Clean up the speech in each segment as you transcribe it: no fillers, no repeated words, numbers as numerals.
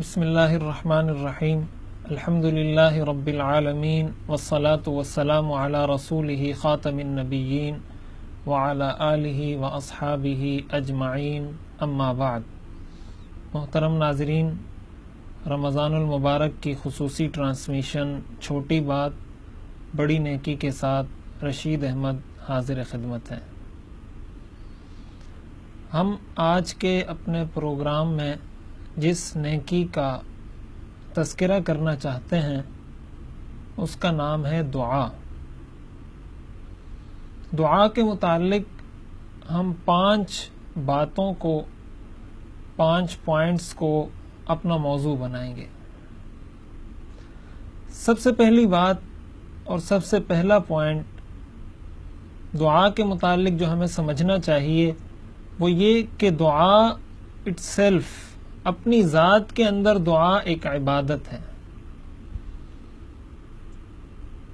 بسم اللہ الرحمن الرحیم الحمد للہ رب العالمین والصلاة والسلام علی رسولہ خاتم النبیین وعلی آلہ واصحابہ اجمعین اما بعد۔ محترم ناظرین، رمضان المبارک کی خصوصی ٹرانسمیشن چھوٹی بات بڑی نیکی کے ساتھ رشید احمد حاضر خدمت ہے۔ ہم آج کے اپنے پروگرام میں جس نیکی کا تذکرہ کرنا چاہتے ہیں اس کا نام ہے دعا۔ دعا کے متعلق ہم 5 باتوں کو 5 پوائنٹس کو اپنا موضوع بنائیں گے۔ سب سے پہلی بات اور سب سے پہلا پوائنٹ دعا کے متعلق جو ہمیں سمجھنا چاہیے وہ یہ کہ دعا اٹ سیلف، اپنی ذات کے اندر دعا ایک عبادت ہے۔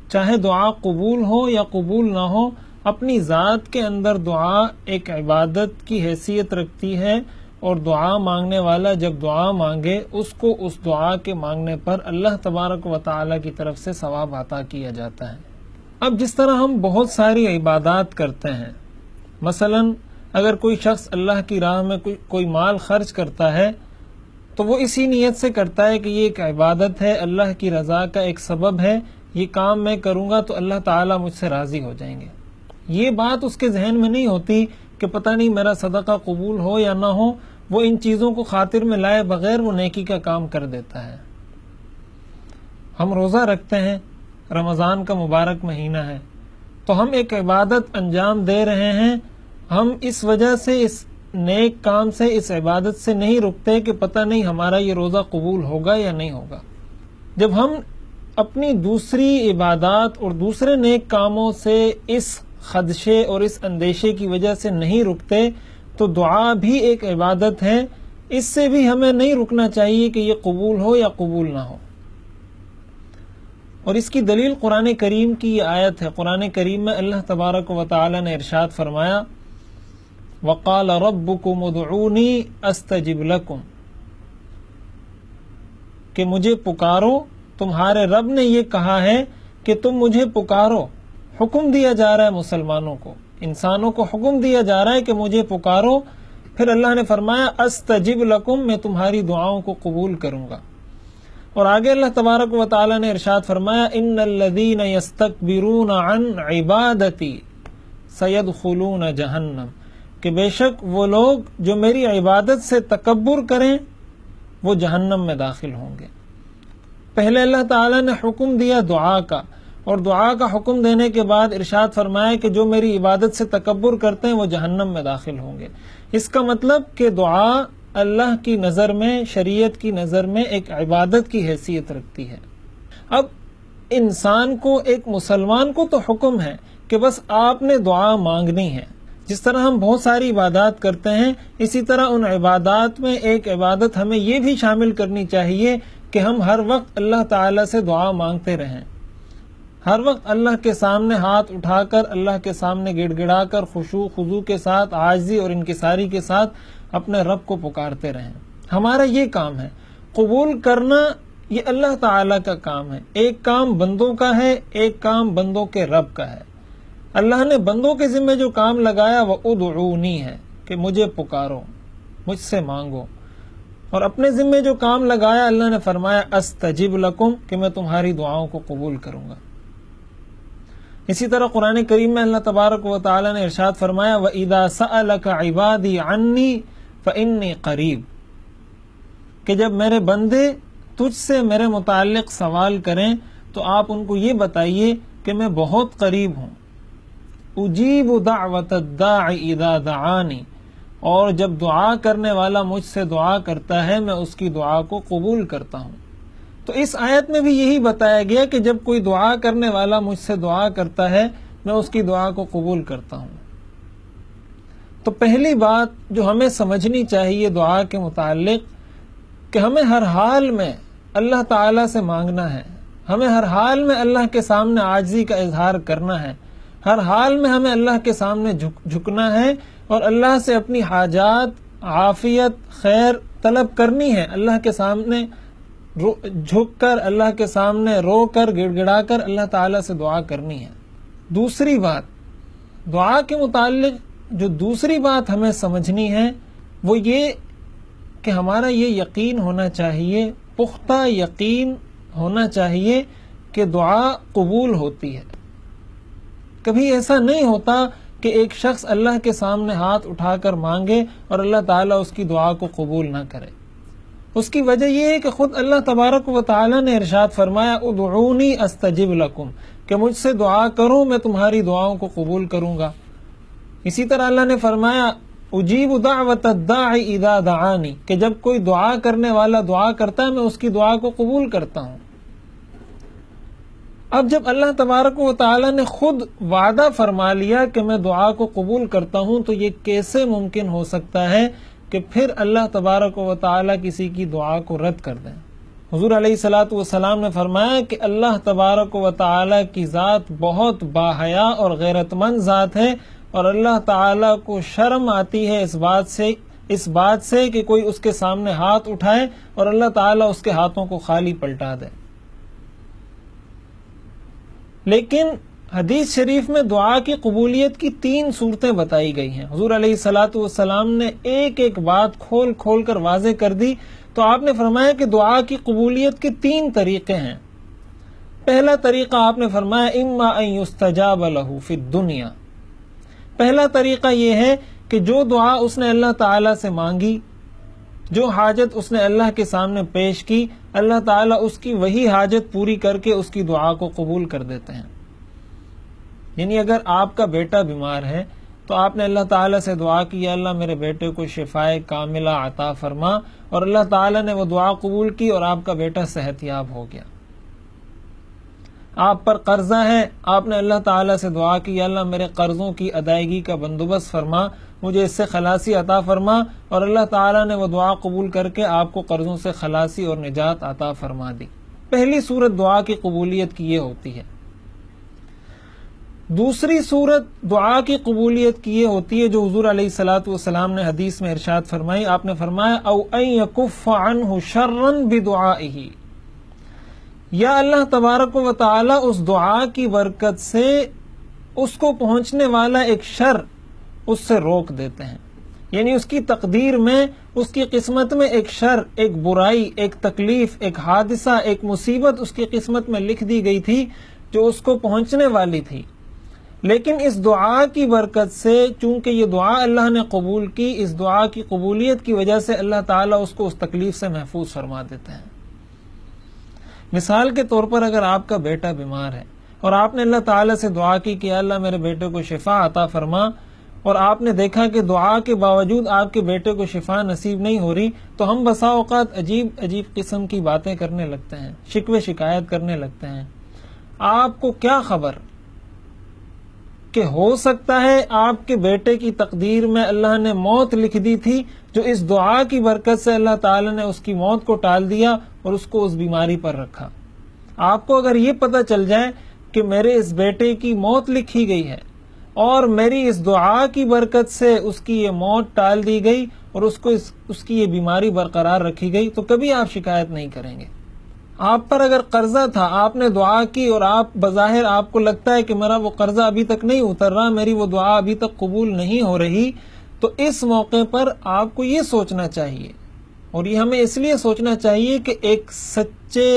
چاہے دعا قبول ہو یا قبول نہ ہو، اپنی ذات کے اندر دعا ایک عبادت کی حیثیت رکھتی ہے، اور دعا مانگنے والا جب دعا مانگے اس کو اس دعا کے مانگنے پر اللہ تبارک و تعالی کی طرف سے ثواب عطا کیا جاتا ہے۔ اب جس طرح ہم بہت ساری عبادات کرتے ہیں، مثلا اگر کوئی شخص اللہ کی راہ میں کوئی مال خرچ کرتا ہے تو وہ اسی نیت سے کرتا ہے کہ یہ ایک عبادت ہے، اللہ کی رضا کا ایک سبب ہے، یہ کام میں کروں گا تو اللہ تعالیٰ مجھ سے راضی ہو جائیں گے۔ یہ بات اس کے ذہن میں نہیں ہوتی کہ پتہ نہیں میرا صدقہ قبول ہو یا نہ ہو، وہ ان چیزوں کو خاطر میں لائے بغیر وہ نیکی کا کام کر دیتا ہے۔ ہم روزہ رکھتے ہیں، رمضان کا مبارک مہینہ ہے، تو ہم ایک عبادت انجام دے رہے ہیں، ہم اس وجہ سے اس نیک کام سے، اس عبادت سے نہیں رکتے کہ پتہ نہیں ہمارا یہ روزہ قبول ہوگا یا نہیں ہوگا۔ جب ہم اپنی دوسری عبادات اور دوسرے نیک کاموں سے اس خدشے اور اس اندیشے کی وجہ سے نہیں رکتے تو دعا بھی ایک عبادت ہے، اس سے بھی ہمیں نہیں رکنا چاہیے کہ یہ قبول ہو یا قبول نہ ہو۔ اور اس کی دلیل قرآن کریم کی یہ آیت ہے۔ قرآن کریم میں اللہ تبارک و تعالی نے ارشاد فرمایا، وَقَالَ رَبُّكُمُ ادْعُونِي أَسْتَجِبْ لَكُمْ، کہ مجھے پکارو، تمہارے رب نے یہ کہا ہے کہ تم مجھے پکارو۔ حکم دیا جا رہا ہے مسلمانوں کو، انسانوں کو حکم دیا جا رہا ہے کہ مجھے پکارو۔ پھر اللہ نے فرمایا أَسْتَجِبْ لَكُمْ، میں تمہاری دعاؤں کو قبول کروں گا۔ اور آگے اللہ تبارک و تعالی نے ارشاد فرمایا، إِنَّ الَّذِينَ يَسْتَكْبِرُونَ عَنْ عِبَادَتِي سَيَدْخُلُونَ جَهَنَّمَ، کہ بے شک وہ لوگ جو میری عبادت سے تکبر کریں وہ جہنم میں داخل ہوں گے۔ پہلے اللہ تعالیٰ نے حکم دیا دعا کا، اور دعا کا حکم دینے کے بعد ارشاد فرمایا کہ جو میری عبادت سے تکبر کرتے ہیں وہ جہنم میں داخل ہوں گے۔ اس کا مطلب کہ دعا اللہ کی نظر میں، شریعت کی نظر میں ایک عبادت کی حیثیت رکھتی ہے۔ اب انسان کو، ایک مسلمان کو تو حکم ہے کہ بس آپ نے دعا مانگنی ہے۔ جس طرح ہم بہت ساری عبادات کرتے ہیں، اسی طرح ان عبادات میں ایک عبادت ہمیں یہ بھی شامل کرنی چاہیے کہ ہم ہر وقت اللہ تعالیٰ سے دعا مانگتے رہیں، ہر وقت اللہ کے سامنے ہاتھ اٹھا کر، اللہ کے سامنے گڑ گڑا کر، خشوع خضوع کے ساتھ، عاجزی اور انکساری کے ساتھ اپنے رب کو پکارتے رہیں۔ ہمارا یہ کام ہے۔ قبول کرنا یہ اللہ تعالیٰ کا کام ہے۔ ایک کام بندوں کا ہے، ایک کام بندوں کے رب کا ہے۔ اللہ نے بندوں کے ذمہ جو کام لگایا وہ ادعونی ہے، کہ مجھے پکارو، مجھ سے مانگو، اور اپنے ذمہ جو کام لگایا اللہ نے فرمایا استجب لکم، کہ میں تمہاری دعاؤں کو قبول کروں گا۔ اسی طرح قرآن کریم میں اللہ تبارک و تعالی نے ارشاد فرمایا وَإِذَا سَأَلَكَ عِبَادِي عَنِّي فَإِنِّي قَرِيبٌ، کہ جب میرے بندے تجھ سے میرے متعلق سوال کریں تو آپ ان کو یہ بتائیے کہ میں بہت قریب ہوں۔ اجیب دعوت الداع اذا دعانی، اور جب دعا کرنے والا مجھ سے دعا کرتا ہے میں اس کی دعا کو قبول کرتا ہوں۔ تو اس آیت میں بھی یہی بتایا گیا کہ جب کوئی دعا کرنے والا مجھ سے دعا کرتا ہے میں اس کی دعا کو قبول کرتا ہوں۔ تو پہلی بات جو ہمیں سمجھنی چاہیے دعا کے متعلق کہ ہمیں ہر حال میں اللہ تعالیٰ سے مانگنا ہے، ہمیں ہر حال میں اللہ کے سامنے عاجزی کا اظہار کرنا ہے، ہر حال میں ہمیں اللہ کے سامنے جھکنا ہے اور اللہ سے اپنی حاجات، عافیت، خیر طلب کرنی ہے، اللہ کے سامنے جھک کر اللہ کے سامنے رو کر گڑ گڑا کر اللہ تعالیٰ سے دعا کرنی ہے۔ دوسری بات، دعا کے متعلق جو دوسری بات ہمیں سمجھنی ہے وہ یہ کہ ہمارا یہ یقین ہونا چاہیے، پختہ یقین ہونا چاہیے کہ دعا قبول ہوتی ہے۔ کبھی ایسا نہیں ہوتا کہ ایک شخص اللہ کے سامنے ہاتھ اٹھا کر مانگے اور اللہ تعالیٰ اس کی دعا کو قبول نہ کرے۔ اس کی وجہ یہ ہے کہ خود اللہ تبارک و تعالیٰ نے ارشاد فرمایا ادعونی استجب لکم، کہ مجھ سے دعا کرو میں تمہاری دعاؤں کو قبول کروں گا۔ اسی طرح اللہ نے فرمایا اجیب دعوت الداعی اذا دعانی، کہ جب کوئی دعا کرنے والا دعا کرتا ہے میں اس کی دعا کو قبول کرتا ہوں۔ اب جب اللہ تبارک و تعالیٰ نے خود وعدہ فرما لیا کہ میں دعا کو قبول کرتا ہوں، تو یہ کیسے ممکن ہو سکتا ہے کہ پھر اللہ تبارک و تعالیٰ کسی کی دعا کو رد کر دیں؟ حضور علیہ الصلوۃ والسلام نے فرمایا کہ اللہ تبارک و تعالیٰ کی ذات بہت باحیا اور غیرت مند ذات ہے، اور اللہ تعالیٰ کو شرم آتی ہے اس بات سے کہ کوئی اس کے سامنے ہاتھ اٹھائے اور اللہ تعالیٰ اس کے ہاتھوں کو خالی پلٹا دے۔ لیکن حدیث شریف میں دعا کی قبولیت کی 3 صورتیں بتائی گئی ہیں۔ حضور علیہ الصلوۃ والسلام نے ایک ایک بات کھول کھول کر واضح کر دی، تو آپ نے فرمایا کہ دعا کی قبولیت کے 3 طریقے ہیں۔ پہلا طریقہ آپ نے فرمایا اما ان یستجاب لہ فی الدنیا، پہلا طریقہ یہ ہے کہ جو دعا اس نے اللہ تعالیٰ سے مانگی، جو حاجت اس نے اللہ کے سامنے پیش کی، اللہ تعالیٰ اس کی وہی حاجت پوری کر کے اس کی دعا کو قبول کر دیتے ہیں۔ یعنی اگر آپ کا بیٹا بیمار ہے تو آپ نے اللہ تعالیٰ سے دعا کی یا اللہ میرے بیٹے کو شفائے کاملہ عطا فرما، اور اللہ تعالیٰ نے وہ دعا قبول کی اور آپ کا بیٹا صحت یاب ہو گیا۔ آپ پر قرضہ ہے، آپ نے اللہ تعالیٰ سے دعا کی یا اللہ میرے قرضوں کی ادائیگی کا بندوبست فرما، مجھے اس سے خلاصی عطا فرما، اور اللہ تعالیٰ نے وہ دعا قبول کر کے آپ کو قرضوں سے خلاصی اور نجات عطا فرما دی۔ پہلی صورت دعا کی قبولیت کی یہ ہوتی ہے۔ دوسری صورت دعا کی قبولیت کی یہ ہوتی ہے جو حضور علیہ الصلوۃ والسلام نے حدیث میں ارشاد فرمائی۔ آپ نے فرمایا او ان یکف عنہ شرا بدعائہ، یا اللہ تبارک و تعالی اس دعا کی برکت سے اس کو پہنچنے والا ایک شر اس سے روک دیتے ہیں۔ یعنی اس کی تقدیر میں، اس کی قسمت میں ایک شر، ایک برائی، ایک تکلیف، ایک حادثہ، ایک مصیبت اس کی قسمت میں لکھ دی گئی تھی جو اس کو پہنچنے والی تھی، لیکن اس دعا کی برکت سے، چونکہ یہ دعا اللہ نے قبول کی، اس دعا کی قبولیت کی وجہ سے اللہ تعالیٰ اس کو اس تکلیف سے محفوظ فرما دیتے ہیں۔ مثال کے طور پر اگر آپ کا بیٹا بیمار ہے اور آپ نے اللہ تعالیٰ سے دعا کی کہ اللہ میرے بیٹے کو شفا عطا فرما، اور آپ نے دیکھا کہ دعا کے باوجود آپ کے بیٹے کو شفا نصیب نہیں ہو رہی، تو ہم بسا اوقات عجیب عجیب قسم کی باتیں کرنے لگتے ہیں، شکوے شکایت کرنے لگتے ہیں۔ آپ کو کیا خبر کہ ہو سکتا ہے آپ کے بیٹے کی تقدیر میں اللہ نے موت لکھ دی تھی، جو اس دعا کی برکت سے اللہ تعالی نے اس کی موت کو ٹال دیا اور اس کو اس بیماری پر رکھا۔ آپ کو اگر یہ پتہ چل جائے کہ میرے اس بیٹے کی موت لکھی گئی ہے اور میری اس دعا کی برکت سے اس کی یہ موت ٹال دی گئی اور اس کی یہ بیماری برقرار رکھی گئی، تو کبھی آپ شکایت نہیں کریں گے۔ آپ پر اگر قرضہ تھا، آپ نے دعا کی اور آپ بظاہر آپ کو لگتا ہے کہ میرا وہ قرضہ ابھی تک نہیں اتر رہا، میری وہ دعا ابھی تک قبول نہیں ہو رہی، تو اس موقع پر آپ کو یہ سوچنا چاہیے، اور یہ ہمیں اس لیے سوچنا چاہیے کہ ایک سچے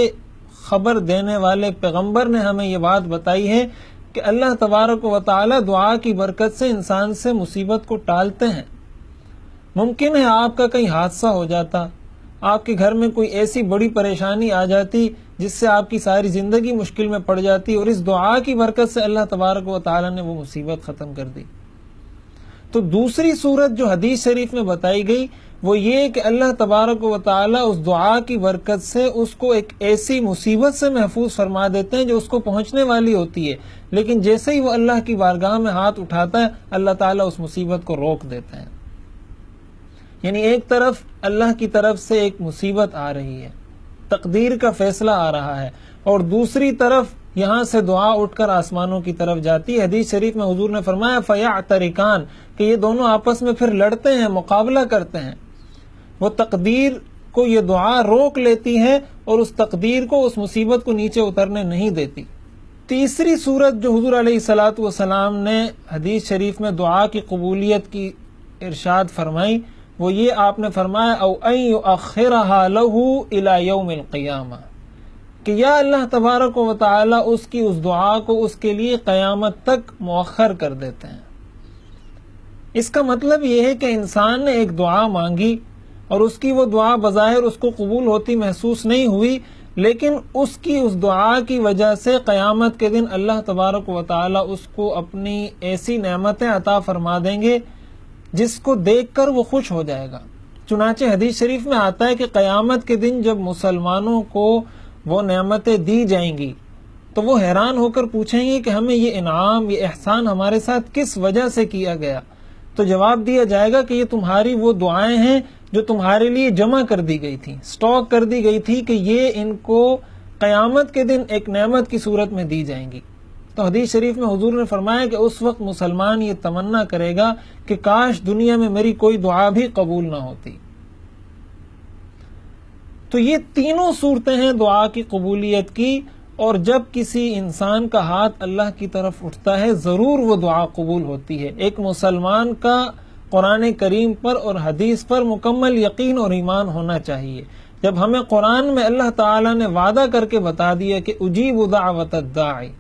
خبر دینے والے پیغمبر نے ہمیں یہ بات بتائی ہے کہ اللہ تبارک و تعالی دعا کی برکت سے انسان سے مصیبت کو ٹالتے ہیں۔ ممکن ہے آپ کا کہیں حادثہ ہو جاتا، آپ کے گھر میں کوئی ایسی بڑی پریشانی آ جاتی جس سے آپ کی ساری زندگی مشکل میں پڑ جاتی، اور اس دعا کی برکت سے اللہ تبارک و تعالی نے وہ مصیبت ختم کر دی۔ تو دوسری صورت جو حدیث شریف میں بتائی گئی وہ یہ کہ اللہ تبارک و تعالی اس دعا کی برکت سے اس کو ایک ایسی مصیبت سے محفوظ فرما دیتے ہیں جو اس کو پہنچنے والی ہوتی ہے، لیکن جیسے ہی وہ اللہ کی بارگاہ میں ہاتھ اٹھاتا ہے اللہ تعالیٰ اس مصیبت کو روک دیتے ہیں۔ یعنی ایک طرف اللہ کی طرف سے ایک مصیبت آ رہی ہے، تقدیر کا فیصلہ آ رہا ہے، اور دوسری طرف یہاں سے دعا اٹھ کر آسمانوں کی طرف جاتی ہے۔ حدیث شریف میں حضور نے فرمایا فَيَعْتَرِكَانِ، کہ یہ دونوں آپس میں پھر لڑتے ہیں، مقابلہ کرتے ہیں۔ وہ تقدیر کو یہ دعا روک لیتی ہے اور اس تقدیر کو، اس مصیبت کو نیچے اترنے نہیں دیتی۔ تیسری صورت جو حضور علیہ الصلوۃ والسلام نے حدیث شریف میں دعا کی قبولیت کی ارشاد فرمائی، وہ یہ آپ نے فرمایا او ان یؤخرھا لہ الی یوم القیامہ، کہ یا اللہ تبارک و تعالی اس کی اس دعا کو اس کے لیے قیامت تک مؤخر کر دیتے ہیں۔ اس کا مطلب یہ ہے کہ انسان نے ایک دعا مانگی اور اس کی وہ دعا بظاہر اس کو قبول ہوتی محسوس نہیں ہوئی، لیکن اس کی اس دعا کی وجہ سے قیامت کے دن اللہ تبارک و تعالی اس کو اپنی ایسی نعمتیں عطا فرما دیں گے جس کو دیکھ کر وہ خوش ہو جائے گا۔ چنانچہ حدیث شریف میں آتا ہے کہ قیامت کے دن جب مسلمانوں کو وہ نعمتیں دی جائیں گی تو وہ حیران ہو کر پوچھیں گے کہ ہمیں یہ انعام، یہ احسان ہمارے ساتھ کس وجہ سے کیا گیا؟ تو جواب دیا جائے گا کہ یہ تمہاری وہ دعائیں ہیں جو تمہارے لیے جمع کر دی گئی تھی، سٹاک کر دی گئی تھی، کہ یہ ان کو قیامت کے دن ایک نعمت کی صورت میں دی جائیں گی۔ تو حدیث شریف میں حضور نے فرمایا کہ اس وقت مسلمان یہ تمنا کرے گا کہ کاش دنیا میں میری کوئی دعا بھی قبول نہ ہوتی۔ تو یہ تینوں صورتیں ہیں دعا کی قبولیت کی، اور جب کسی انسان کا ہاتھ اللہ کی طرف اٹھتا ہے ضرور وہ دعا قبول ہوتی ہے۔ ایک مسلمان کا قرآن کریم پر اور حدیث پر مکمل یقین اور ایمان ہونا چاہیے۔ جب ہمیں قرآن میں اللہ تعالیٰ نے وعدہ کر کے بتا دیا کہ اجیب دعوت الداعی،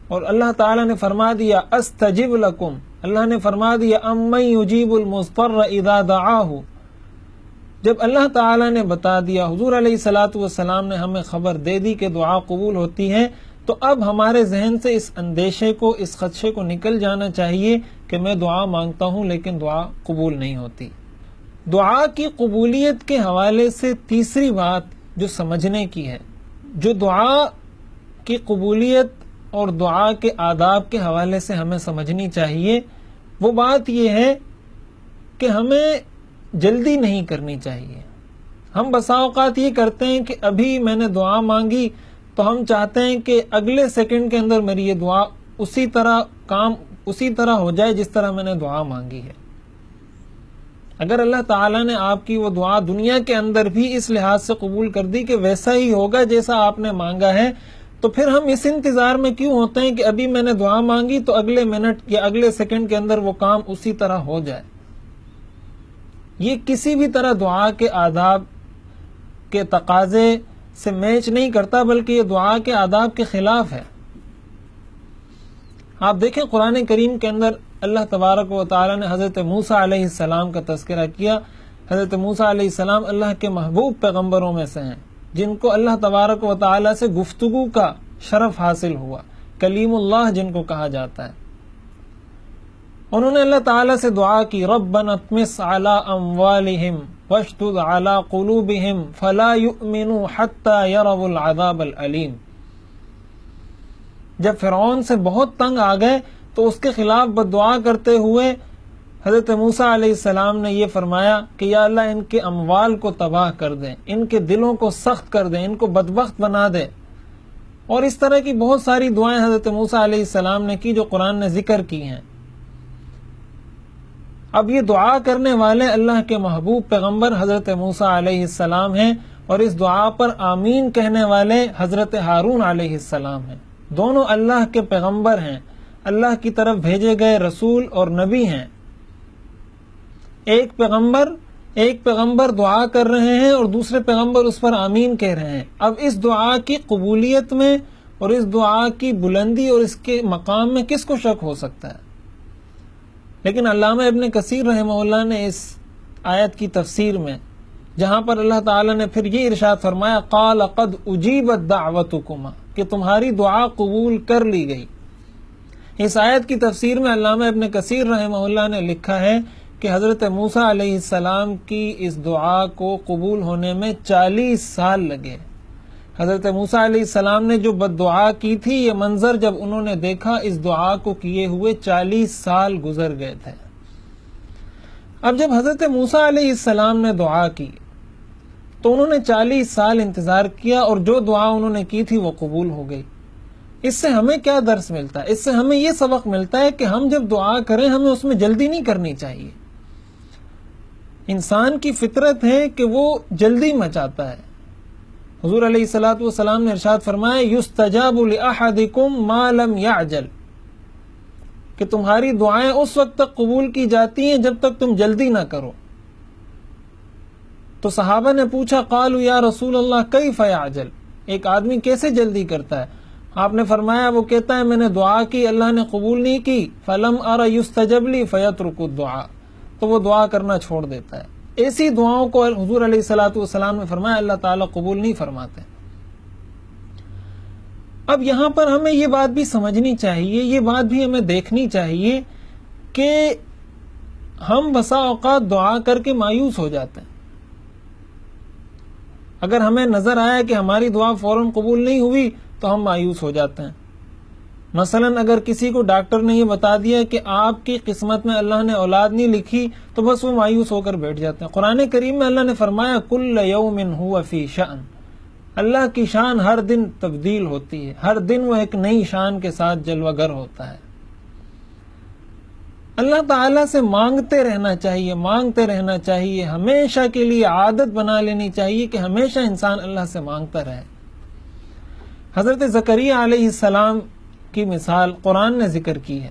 اور اللہ تعالیٰ نے فرما دیا استجب لکم، اللہ نے فرما دیا امن یجیب المضطر اذا دعاہ، جب اللہ تعالیٰ نے بتا دیا، حضور علیہ الصلوۃ والسلام نے ہمیں خبر دے دی کہ دعا قبول ہوتی ہے، تو اب ہمارے ذہن سے اس اندیشے کو، اس خدشے کو نکل جانا چاہیے کہ میں دعا مانگتا ہوں لیکن دعا قبول نہیں ہوتی۔ دعا کی قبولیت کے حوالے سے تیسری بات جو سمجھنے کی ہے، جو دعا کی قبولیت اور دعا کے آداب کے حوالے سے ہمیں سمجھنی چاہیے، وہ بات یہ ہے کہ ہمیں جلدی نہیں کرنی چاہیے۔ ہم بسا اوقات یہ کرتے ہیں کہ ابھی میں نے دعا مانگی تو ہم چاہتے ہیں کہ اگلے سیکنڈ کے اندر میری یہ دعا اسی طرح ہو جائے جس طرح میں نے دعا مانگی ہے۔ اگر اللہ تعالیٰ نے آپ کی وہ دعا دنیا کے اندر بھی اس لحاظ سے قبول کر دی کہ ویسا ہی ہوگا جیسا آپ نے مانگا ہے، تو پھر ہم اس انتظار میں کیوں ہوتے ہیں کہ ابھی میں نے دعا مانگی تو اگلے منٹ یا اگلے سیکنڈ کے اندر وہ کام اسی طرح ہو جائے۔ یہ کسی بھی طرح دعا کے آداب کے تقاضے سے میچ نہیں کرتا، بلکہ یہ دعا کے آداب کے خلاف ہے۔ آپ دیکھیں قرآن کریم کے اندر اللہ تبارک و تعالیٰ نے حضرت موسیٰ علیہ السلام کا تذکرہ کیا۔ حضرت موسیٰ علیہ السلام اللہ کے محبوب پیغمبروں میں سے ہیں، جن کو اللہ تبارک و تعالیٰ سے گفتگو کا شرف حاصل ہوا، کلیم اللہ جن کو کہا جاتا ہے۔ انہوں نے اللہ تعالیٰ سے دعا کی ربنا اطمس علی اموالہم واشدد علی قلوبہم فلا یؤمنوا حتی یروا العذاب العلیم۔ جب فرعون سے بہت تنگ آ گئے تو اس کے خلاف بد دعا کرتے ہوئے حضرت موسیٰ علیہ السلام نے یہ فرمایا کہ یا اللہ ان کے اموال کو تباہ کر دیں، ان کے دلوں کو سخت کر دیں، ان کو بدبخت بنا دے۔ اور اس طرح کی بہت ساری دعائیں حضرت موسیٰ علیہ السلام نے کی جو قرآن نے ذکر کی ہیں۔ اب یہ دعا کرنے والے اللہ کے محبوب پیغمبر حضرت موسیٰ علیہ السلام ہیں، اور اس دعا پر آمین کہنے والے حضرت ہارون علیہ السلام ہیں۔ دونوں اللہ کے پیغمبر ہیں، اللہ کی طرف بھیجے گئے رسول اور نبی ہیں۔ ایک پیغمبر دعا کر رہے ہیں اور دوسرے پیغمبر اس پر آمین کہہ رہے ہیں۔ اب اس دعا کی قبولیت میں اور اس دعا کی بلندی اور اس کے مقام میں کس کو شک ہو سکتا ہے؟ لیکن علامہ ابن کثیر رحمہ اللہ نے اس آیت کی تفسیر میں، جہاں پر اللہ تعالیٰ نے پھر یہ ارشاد فرمایا قال قد اجیبت دعوتکما، کہ تمہاری دعا قبول کر لی گئی، اس آیت کی تفسیر میں علامہ ابن کثیر رحمہ اللہ نے لکھا ہے کہ حضرت موسیٰ علیہ السلام کی اس دعا کو قبول ہونے میں 40 سال لگے۔ حضرت موسیٰ علیہ السلام نے جو بد دعا کی تھی، یہ منظر جب انہوں نے دیکھا اس دعا کو کیے ہوئے 40 سال گزر گئے تھے۔ اب جب حضرت موسیٰ علیہ السلام نے دعا کی تو انہوں نے 40 سال انتظار کیا، اور جو دعا انہوں نے کی تھی وہ قبول ہو گئی۔ اس سے ہمیں کیا درس ملتا ہے؟ اس سے ہمیں یہ سبق ملتا ہے کہ ہم جب دعا کریں ہمیں اس میں جلدی نہیں کرنی چاہیے۔ انسان کی فطرت ہے کہ وہ جلدی مچاتا ہے۔ حضور علیہ الصلوۃ والسلام نے ارشاد فرمایا یستجاب لأحدکم ما لم یعجل، کہ تمہاری دعائیں اس وقت تک قبول کی جاتی ہیں جب تک تم جلدی نہ کرو۔ تو صحابہ نے پوچھا قالوا یا رسول اللہ کیف یعجل، ایک آدمی کیسے جلدی کرتا ہے؟ آپ نے فرمایا وہ کہتا ہے میں نے دعا کی، اللہ نے قبول نہیں کی، فلم ارى یستجب لی فیترک الدعاء، تو وہ دعا کرنا چھوڑ دیتا ہے۔ ایسی دعاؤں کو حضور علیہ الصلوۃ والسلام نے فرمایا اللہ تعالیٰ قبول نہیں فرماتے۔ اب یہاں پر ہمیں یہ بات بھی سمجھنی چاہیے، یہ بات بھی ہمیں دیکھنی چاہیے کہ ہم بسا اوقات دعا کر کے مایوس ہو جاتے ہیں۔ اگر ہمیں نظر آیا کہ ہماری دعا فوراً قبول نہیں ہوئی تو ہم مایوس ہو جاتے ہیں۔ مثلا اگر کسی کو ڈاکٹر نے یہ بتا دیا کہ آپ کی قسمت میں اللہ نے اولاد نہیں لکھی تو بس وہ مایوس ہو کر بیٹھ جاتے ہیں۔ قرآن کریم میں اللہ نے فرمایا کل یوم ہوا فی شأن، اللہ کی شان ہر دن تبدیل ہوتی ہے، ہر دن وہ ایک نئی شان کے ساتھ جلوہ گر ہوتا ہے۔ اللہ تعالیٰ سے مانگتے رہنا چاہیے، مانگتے رہنا چاہیے، ہمیشہ کے لیے عادت بنا لینی چاہیے کہ ہمیشہ انسان اللہ سے مانگتا رہے۔ حضرت زکریہ علیہ السلام کی مثال قرآن نے ذکر کی ہے،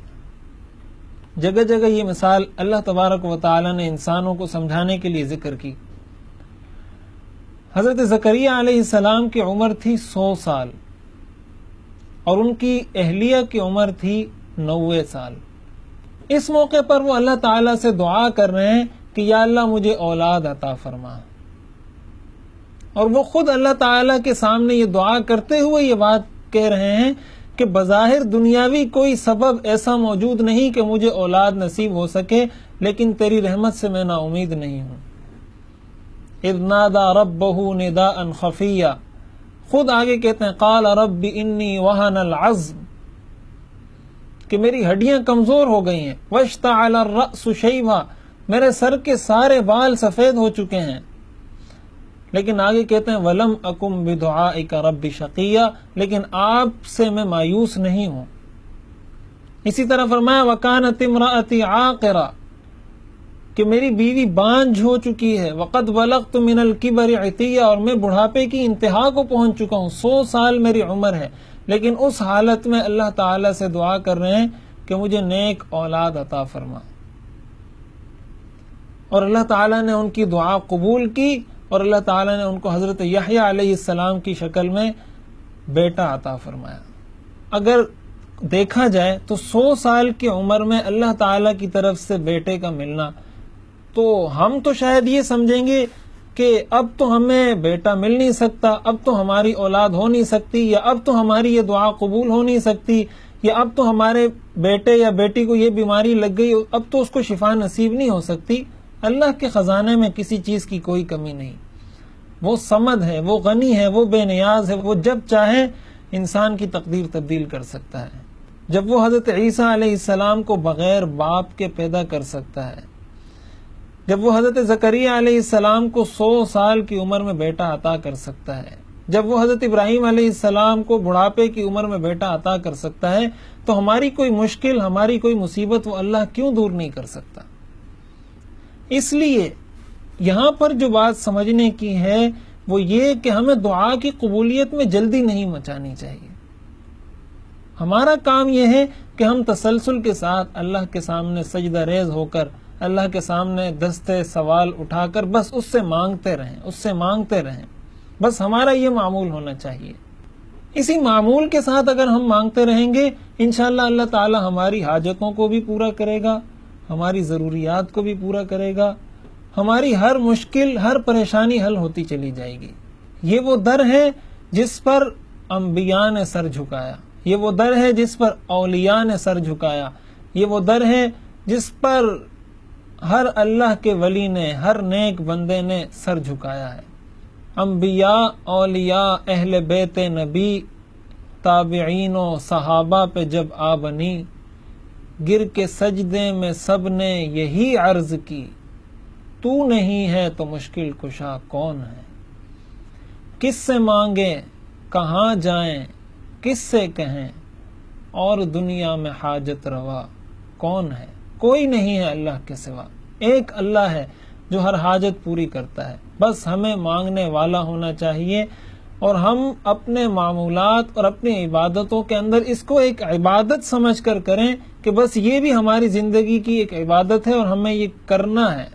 جگہ جگہ یہ مثال اللہ تبارک و تعالی نے انسانوں کو سمجھانے کے لیے ذکر کی۔ حضرت زکریہ علیہ السلام کی عمر تھی 100 سال اور ان کی اہلیہ کی عمر تھی 90 سال۔ اس موقع پر وہ اللہ تعالیٰ سے دعا کر رہے ہیں کہ یا اللہ مجھے اولاد عطا فرما، اور وہ خود اللہ تعالیٰ کے سامنے یہ دعا کرتے ہوئے یہ بات کہہ رہے ہیں کہ بظاہر دنیاوی کوئی سبب ایسا موجود نہیں کہ مجھے اولاد نصیب ہو سکے، لیکن تیری رحمت سے میں نا امید نہیں ہوں۔ اذ نادى ربه نداء خفيا، خود آگے کہتے ہیں قال رب انی وهن العظم، کہ میری ہڈیاں کمزور ہو گئی ہیں، واشتعل الرأس شیبا، میرے سر کے سارے بال سفید ہو چکے ہیں، لیکن آگے کہتے ہیں وَلَمْ أَكُمْ بِدُعَائِكَ رَبِّ شَقِيًّا، لیکن آپ سے میں مایوس نہیں ہوں۔ اسی طرح فرمایا وَكَانَتِ امْرَأَتِي عَاقِرًا، کہ میری بیوی بانجھ ہو چکی ہے، وَقَدْ بَلَغْتُ مِنَ الْكِبَرِ عِتِيًّا، اور میں بڑھاپے کی انتہا کو پہنچ چکا ہوں، 100 سال میری عمر ہے، لیکن اس حالت میں اللہ تعالیٰ سے دعا کر رہے ہیں کہ مجھے نیک اولاد عطا فرما، اور اللہ تعالیٰ نے ان کی دعا قبول کی، اور اللہ تعالیٰ نے ان کو حضرت یحییٰ علیہ السلام کی شکل میں بیٹا عطا فرمایا۔ اگر دیکھا جائے تو 100 سال کی عمر میں اللہ تعالیٰ کی طرف سے بیٹے کا ملنا، تو ہم تو شاید یہ سمجھیں گے کہ اب تو ہمیں بیٹا مل نہیں سکتا، اب تو ہماری اولاد ہو نہیں سکتی، یا اب تو ہماری یہ دعا قبول ہو نہیں سکتی، یا اب تو ہمارے بیٹے یا بیٹی کو یہ بیماری لگ گئی، اب تو اس کو شفا نصیب نہیں ہو سکتی۔ اللہ کے خزانے میں کسی چیز کی کوئی کمی نہیں، وہ صمد ہے، وہ غنی ہے، وہ بے نیاز ہے، وہ جب چاہے انسان کی تقدیر تبدیل کر سکتا ہے۔ جب وہ حضرت عیسیٰ علیہ السلام کو بغیر باپ کے پیدا کر سکتا ہے، جب وہ حضرت زکریہ علیہ السلام کو 100 سال کی عمر میں بیٹا عطا کر سکتا ہے، جب وہ حضرت ابراہیم علیہ السلام کو بڑھاپے کی عمر میں بیٹا عطا کر سکتا ہے، تو ہماری کوئی مشکل، ہماری کوئی مصیبت وہ اللہ کیوں دور نہیں کر سکتا؟ اس لیے یہاں پر جو بات سمجھنے کی ہے وہ یہ کہ ہمیں دعا کی قبولیت میں جلدی نہیں مچانی چاہیے۔ ہمارا کام یہ ہے کہ ہم تسلسل کے ساتھ اللہ کے سامنے سجدہ ریز ہو کر، اللہ کے سامنے دستے سوال اٹھا کر بس اس سے مانگتے رہیں، اس سے مانگتے رہیں، بس ہمارا یہ معمول ہونا چاہیے۔ اسی معمول کے ساتھ اگر ہم مانگتے رہیں گے انشاءاللہ اللہ تعالی ہماری حاجتوں کو بھی پورا کرے گا، ہماری ضروریات کو بھی پورا کرے گا، ہماری ہر مشکل، ہر پریشانی حل ہوتی چلی جائے گی۔ یہ وہ در ہے جس پر انبیاء نے سر جھکایا، یہ وہ در ہے جس پر اولیاء نے سر جھکایا، یہ وہ در ہے جس پر ہر اللہ کے ولی نے، ہر نیک بندے نے سر جھکایا ہے۔ انبیاء، اولیاء، اہل بیت نبی، تابعین و صحابہ پہ جب آ بنی، گر کے سجدے میں سب نے یہی عرض کی، تو نہیں ہے تو مشکل کشا کون ہے؟ کس سے مانگیں، کہاں جائیں، کس سے کہیں، اور دنیا میں حاجت روا کون ہے؟ کوئی نہیں ہے اللہ کے سوا، ایک اللہ ہے۔ جو ہر حاجت پوری کرتا ہے. بس ہمیں مانگنے والا ہونا چاہیے اور ہم اپنے معمولات اور اپنی عبادتوں کے اندر اس کو ایک عبادت سمجھ کر کریں کہ بس یہ بھی ہماری زندگی کی ایک عبادت ہے اور ہمیں یہ کرنا ہے.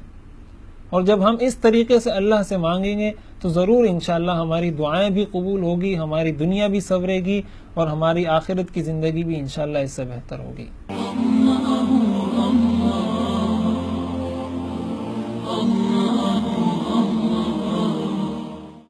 اور جب ہم اس طریقے سے اللہ سے مانگیں گے تو ضرور انشاءاللہ ہماری دعائیں بھی قبول ہوگی، ہماری دنیا بھی سنورے گی اور ہماری آخرت کی زندگی بھی انشاءاللہ اس سے بہتر ہوگی.